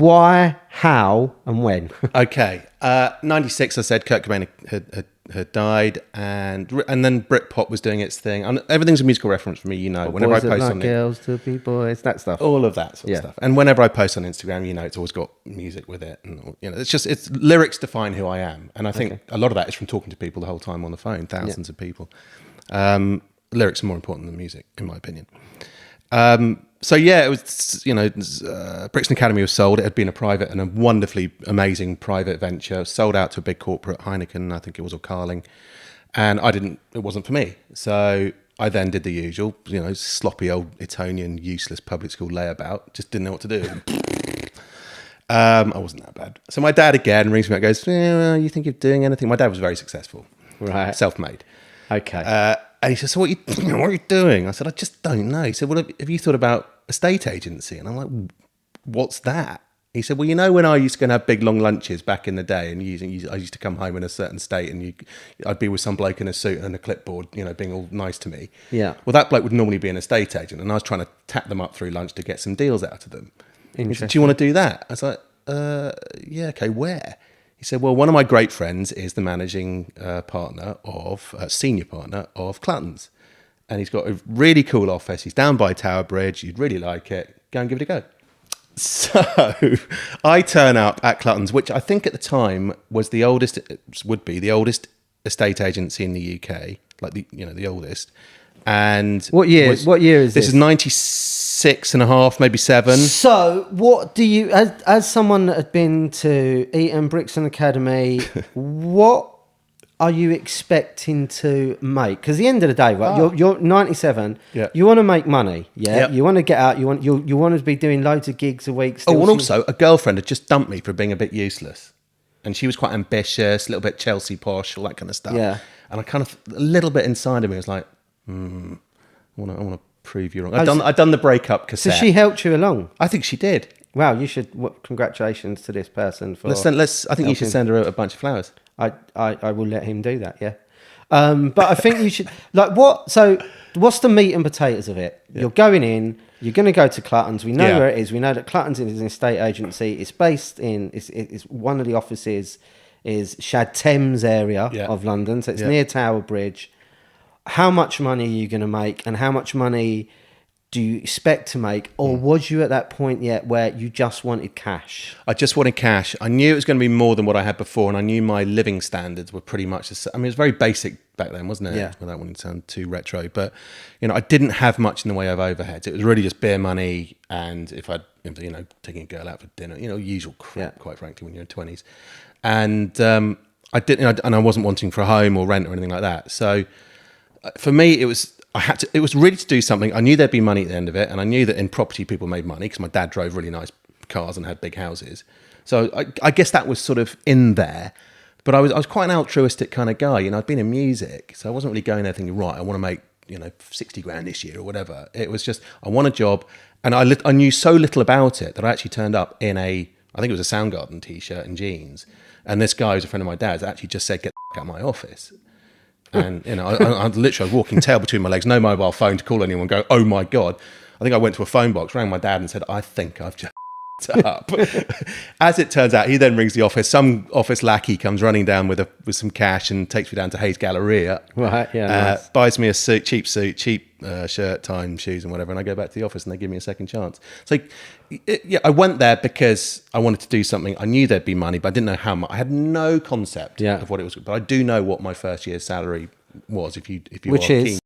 Why, how, and when? Okay, 96. I said Kurt Cobain had died, and then Britpop was doing its thing. And everything's a musical reference for me, Whenever I Boys that post like on girls to be boys, that stuff. all of that sort of stuff. And whenever I post on Instagram, it's always got music with it, and it's lyrics define who I am, and I think a lot of that is from talking to people the whole time on the phone, thousands of people. Lyrics are more important than music, in my opinion. So yeah, it was, Brixton Academy was sold. It had been a private and a wonderfully amazing private venture, sold out to a big corporate, Heineken, I think it was, or Carling. And it wasn't for me. So I then did the usual, sloppy old Etonian, useless public school layabout. Just didn't know what to do. I wasn't that bad. So my dad again rings me up and goes, you think you're doing anything? My dad was very successful. Right. Self-made. Okay. And he said, so what are you doing? I said, I just don't know. He said, well, have you thought about a state agency? And I'm like, what's that? He said, well, when I used to go and have big long lunches back in the day, and I used to come home in a certain state, and I'd be with some bloke in a suit and a clipboard, being all nice to me. Yeah. Well, that bloke would normally be an estate agent, and I was trying to tap them up through lunch to get some deals out of them. He said, do you want to do that? I was like, yeah, okay, where? He said, well, one of my great friends is the managing senior partner of Clutton's. And he's got a really cool office. He's down by Tower Bridge. You'd really like it. Go and give it a go. So I turn up at Clutton's, which I think at the time would be the oldest estate agency in the UK, like the oldest. And What year is this? This is 96 and a half, maybe 7. So, what do you, as someone that had been to Eton, Brixton Academy, what are you expecting to make? Because at the end of the day, right, you're 97. Yeah. You want to make money. Yeah. Yep. You want to get out. You want to be doing loads of gigs a week. And also a girlfriend had just dumped me for being a bit useless, and she was quite ambitious, a little bit Chelsea posh, all that kind of stuff. Yeah. And I kind of a little bit inside of me was like, I want to prove you wrong. I'd done the breakup cassette. So she helped you along. I think she did. Wow, you should. Congratulations to this person for. I think you should send her a bunch of flowers. I will let him do that. Yeah, but I think you should. Like what? So what's the meat and potatoes of it? Yeah. You're going in. You're going to go to Clutton's. We know where it is. We know that Clutton's is an estate agency. It's based in. It's one of the offices is Shad Thames area of London. So it's near Tower Bridge. How much money are you going to make, and how much money do you expect to make, or was you at that point yet where you just wanted cash? I just wanted cash. I knew it was going to be more than what I had before, and I knew my living standards were pretty much the same. I mean, it was very basic back then, wasn't it? Yeah. Without wanting to sound too retro, but I didn't have much in the way of overheads. It was really just bare money, and if taking a girl out for dinner, usual crap, quite frankly, when you're in 20s, and I didn't, and I wasn't wanting for a home or rent or anything like that. So for me, it was really to do something. I knew there'd be money at the end of it, and I knew that in property people made money because my dad drove really nice cars and had big houses. So I guess that was sort of in there. But I was quite an altruistic kind of guy. I'd been in music, so I wasn't really going there thinking, right, I want to make 60 grand this year or whatever. It was just I want a job, and I knew so little about it that I actually turned up in I think it was a Soundgarden t-shirt and jeans. And this guy who's a friend of my dad's actually just said, "Get the out of my office." And I literally was walking tail between my legs, no mobile phone to call anyone, go, oh my God. I think I went to a phone box, rang my dad and said, I think I've just up. As it turns out, he then rings the office. Some office lackey comes running down with some cash and takes me down to Hayes Galleria. Right, yeah. Nice. Buys me a cheap shirt, tie, shoes and whatever, and I go back to the office and they give me a second chance. So I went there because I wanted to do something. I knew there'd be money, but I didn't know how much. I had no concept of what it was, but I do know what my first year's salary was. If you Which are is keen.